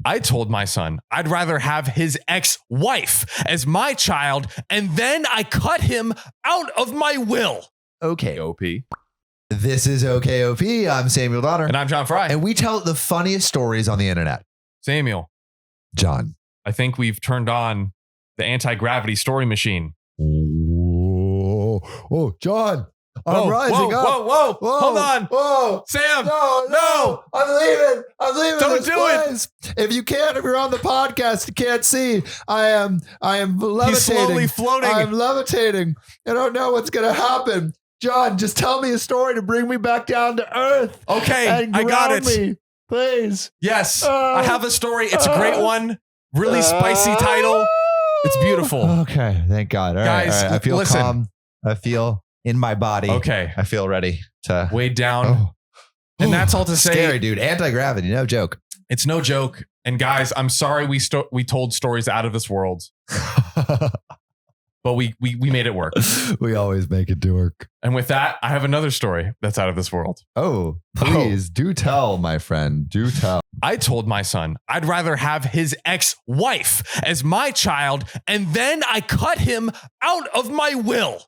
I told my son I'd rather have his ex-wife as my child, and then I cut him out of my will. OKOP. This is OKOP. I'm Samuel Donner. And I'm John Frye. And we tell the funniest stories on the internet. Samuel, John. I think we've turned on the anti-gravity story machine. Oh, John. I'm rising up. Whoa. Hold on. Whoa. Sam. No. I'm leaving. Don't this do place. If you're on the podcast, you can't see. I am levitating. He's slowly floating. I'm levitating. I don't know what's going to happen. John, just tell me a story to bring me back down to earth. Okay, and I got it. me, please. Yes, I have a story. It's a great one. Really spicy title. It's beautiful. Okay, thank God. All right, Guys, all right. I feel listen. calm. I feel in my body. Okay. I feel ready to Weighed down. And that's all to say. Scary, dude. Anti-gravity, no joke. It's no joke. And guys, I'm sorry we told stories out of this world, but we made it work. We always make it to work. And with that, I have another story that's out of this world. Oh, please do tell, my friend. Do tell. I told my son I'd rather have his ex-wife as my child, and then I cut him out of my will.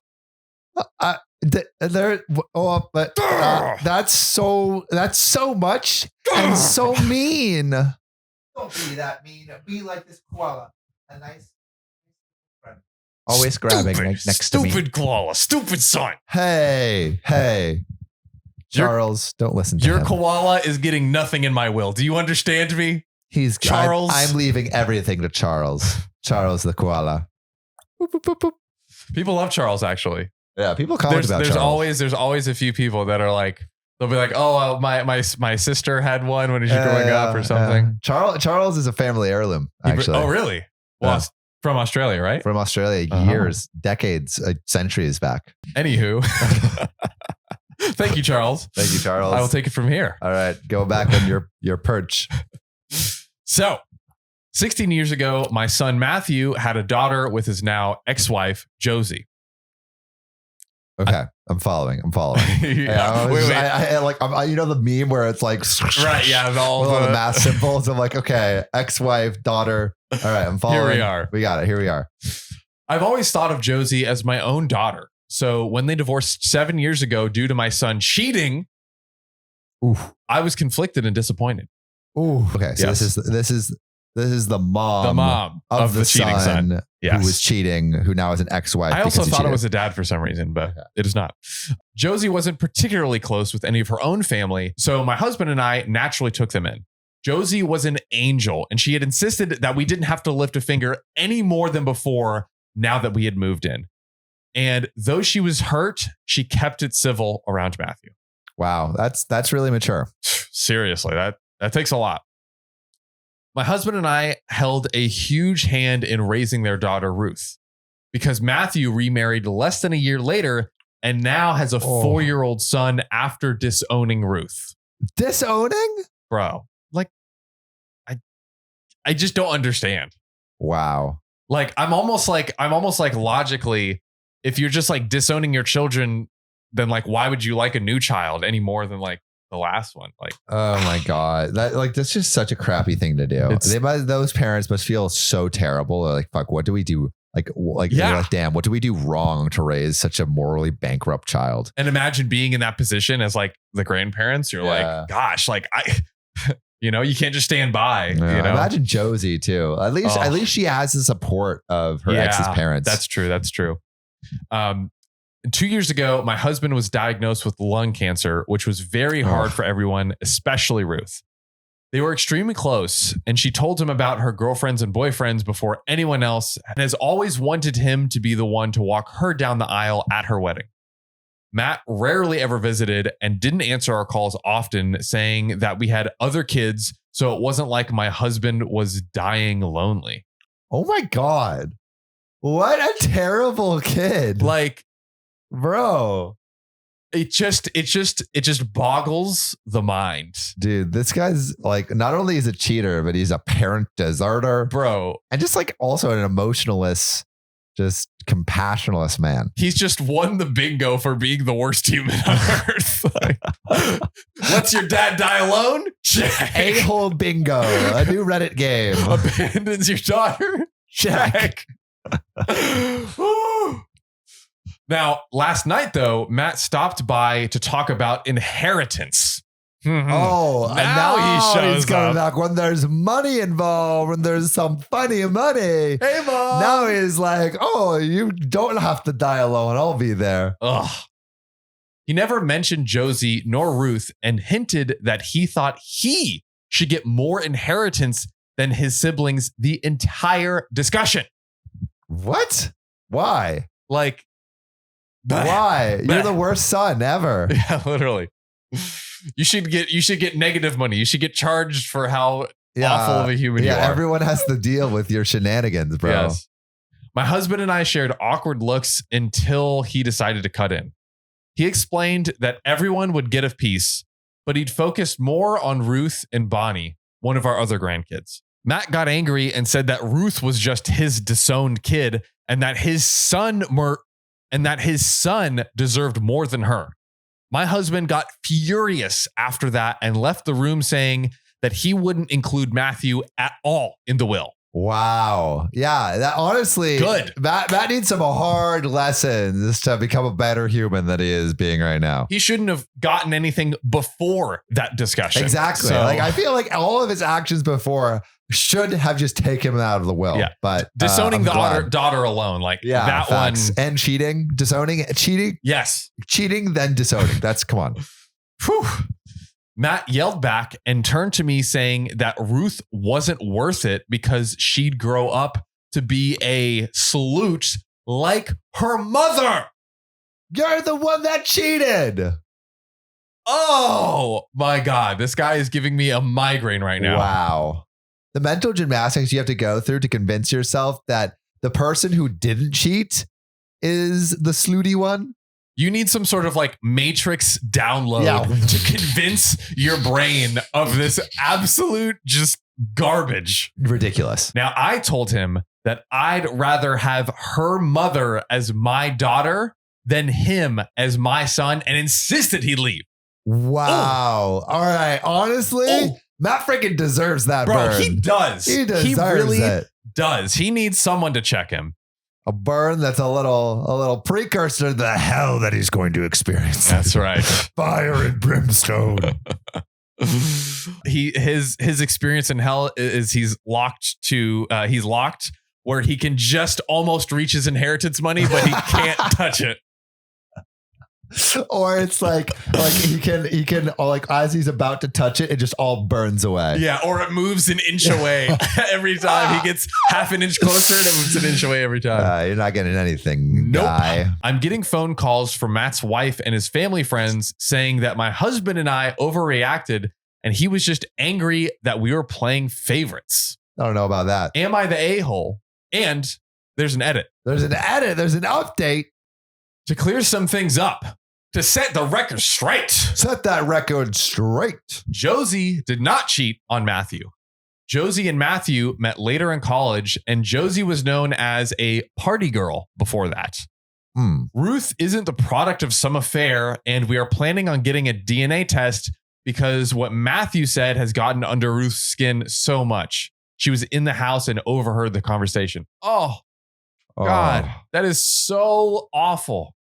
That's so much and so mean. Don't be that mean. Be like this koala. A nice friend. Always grabbing next to me. Stupid koala. Stupid son. Hey. Charles, don't listen to your him. koala is getting nothing in my will. Do you understand me? He's Charles. I'm leaving everything to Charles. Charles the koala. Boop, boop, boop, boop. People love Charles, actually. Yeah, people comment about Charles. There's always a few people that are like, they'll be like, oh, my sister had one when she was growing up or something. Charles is a family heirloom, actually. Oh, really? Well, from Australia, right? From Australia, years, decades, centuries back. Anywho. Thank you, Charles. Thank you, Charles. I will take it from here. All right, go back on your perch. So, 16 years ago, my son Matthew had a daughter with his now ex-wife, Josie. Okay, I'm following. Yeah. Wait. You know the meme where it's like, right? Yeah, all the math symbols. I'm like, okay, ex-wife, daughter. All right, I'm following. Here we are. We got it. Here we are. I've always thought of Josie as my own daughter. So when they divorced 7 years ago due to my son cheating, I was conflicted and disappointed. Ooh. Okay, so yes. this is the mom of the cheating son. Yes. Who was cheating, who now is an ex-wife. I also thought it was a dad for some reason, but it is not. Josie wasn't particularly close with any of her own family, so my husband and I naturally took them in. Josie was an angel, and she had insisted that we didn't have to lift a finger any more than before now that we had moved in. And though she was hurt, she kept it civil around Matthew. Wow, that's really mature. Seriously, that takes a lot. My husband and I held a huge hand in raising their daughter, Ruth, because Matthew remarried less than a year later and now has a 4-year-old son after disowning Ruth. Disowning? Bro, like, I just don't understand. Wow. Like, I'm almost like logically, if you're just like disowning your children, then like, why would you like a new child any more than like the last one? Like, oh my God, that's just such a crappy thing to do. Those parents must feel so terrible. They're like, fuck, what do we do? Like, damn, what do we do wrong to raise such a morally bankrupt child? And imagine being in that position as like the grandparents. You're like, gosh, like you can't just stand by. Imagine Josie too. At least she has the support of her ex's parents. That's true. 2 years ago, my husband was diagnosed with lung cancer, which was very hard for everyone, especially Ruth. They were extremely close, and she told him about her girlfriends and boyfriends before anyone else, and has always wanted him to be the one to walk her down the aisle at her wedding. Matt rarely ever visited and didn't answer our calls often, saying that we had other kids, so it wasn't like my husband was dying lonely. Oh my God. What a terrible kid. Like, bro, it just boggles the mind. Dude, this guy's like, not only is a cheater, but he's a parent deserter, bro. And just like also an emotionless Just compassionless man. He's just won the bingo for being the worst human on earth. Like, lets your dad die alone? Check. A-hole bingo. A new Reddit game. Abandons your daughter? Check. Now, last night, though, Matt stopped by to talk about inheritance. Oh, now he shows he's coming up. back when there's money involved, when there's some funny money. Hey, Mom. Now he's like, oh, you don't have to die alone. I'll be there. Ugh. He never mentioned Josie nor Ruth and hinted that he thought he should get more inheritance than his siblings the entire discussion. What? Why? Like, why? You're the worst son ever. Yeah, literally. You should get negative money. You should get charged for how awful of a human you are. Everyone has to deal with your shenanigans, bro. Yes. My husband and I shared awkward looks until he decided to cut in. He explained that everyone would get a piece, but he'd focused more on Ruth and Bonnie, one of our other grandkids. Matt got angry and said that Ruth was just his disowned kid and that his son deserved more than her. My husband got furious after that and left the room saying that he wouldn't include Matthew at all in the will. Wow. Yeah, that honestly, good. Matt needs some hard lessons to become a better human than he is being right now. He shouldn't have gotten anything before that discussion. Exactly. So, like I feel like all of his actions before should have just taken him out of the will. Yeah. But disowning the daughter alone, like that facts. one. And cheating, cheating. Yes. Cheating, then disowning. That's come on. Whew. Matt yelled back and turned to me saying that Ruth wasn't worth it because she'd grow up to be a salute like her mother. You're the one that cheated. Oh my God. This guy is giving me a migraine right now. Wow. The mental gymnastics you have to go through to convince yourself that the person who didn't cheat is the slutty one. You need some sort of like matrix download to convince your brain of this absolute just garbage. Ridiculous. Now, I told him that I'd rather have her mother as my daughter than him as my son and insisted he leave. Wow. All right. Honestly, Matt freaking deserves that burn. He does. He deserves He really it. does. He needs someone to check him. A burn that's a little precursor to the hell that he's going to experience. That's right. Fire and brimstone. His experience in hell is he's locked where he can just almost reach his inheritance money, but he can't touch it. Or it's like he can like as he's about to touch it, it just all burns away. Yeah, or it moves an inch away every time. He gets half an inch closer and it moves an inch away every time. You're not getting anything, guy. I'm getting phone calls from Matt's wife and his family friends saying that my husband and I overreacted and he was just angry that we were playing favorites. I don't know about that. Am I the a-hole? And there's an edit. There's an update. To clear some things up. To set the record straight. Set that record straight. Josie did not cheat on Matthew. Josie and Matthew met later in college, and Josie was known as a party girl before that. Ruth isn't the product of some affair, and we are planning on getting a DNA test because what Matthew said has gotten under Ruth's skin so much. She was in the house and overheard the conversation. Oh, God, that is so awful.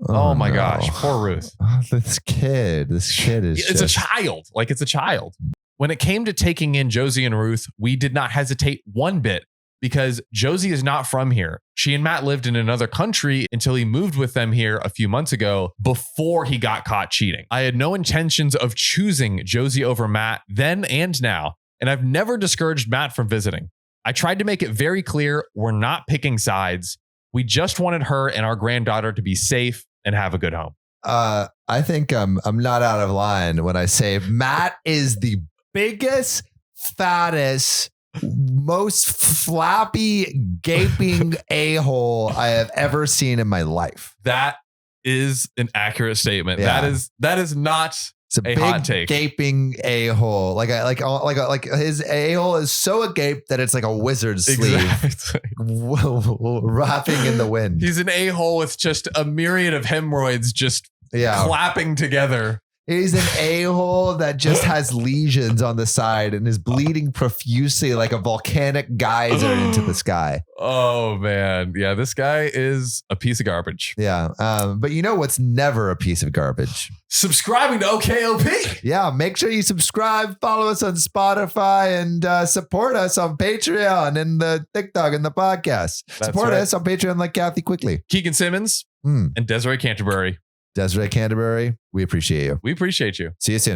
Oh my gosh, poor Ruth. This kid is it's a child. Like it's a child. When it came to taking in Josie and Ruth, we did not hesitate one bit because Josie is not from here. She and Matt lived in another country until he moved with them here a few months ago before he got caught cheating. I had no intentions of choosing Josie over Matt then and now, and I've never discouraged Matt from visiting. I tried to make it very clear we're not picking sides. We just wanted her and our granddaughter to be safe and have a good home. I think I'm not out of line when I say Matt is the biggest, fattest, most flappy, gaping a-hole I have ever seen in my life. That is an accurate statement. Yeah. That is not It's a big hot take. gaping a-hole. Like his a-hole is so agape that it's like a wizard's sleeve wrapping in the wind. He's an a-hole with just a myriad of hemorrhoids just clapping together. He's an a-hole that just has lesions on the side and is bleeding profusely like a volcanic geyser into the sky. Oh, man. Yeah, this guy is a piece of garbage. Yeah. But you know what's never a piece of garbage? Subscribing to OKOP. Yeah. Make sure you subscribe, follow us on Spotify, and support us on Patreon and the TikTok and the podcast. Support us on Patreon like Kathy Quickly. Keegan Simmons and Desiree Canterbury. Desiree Canterbury, we appreciate you. We appreciate you. See you soon.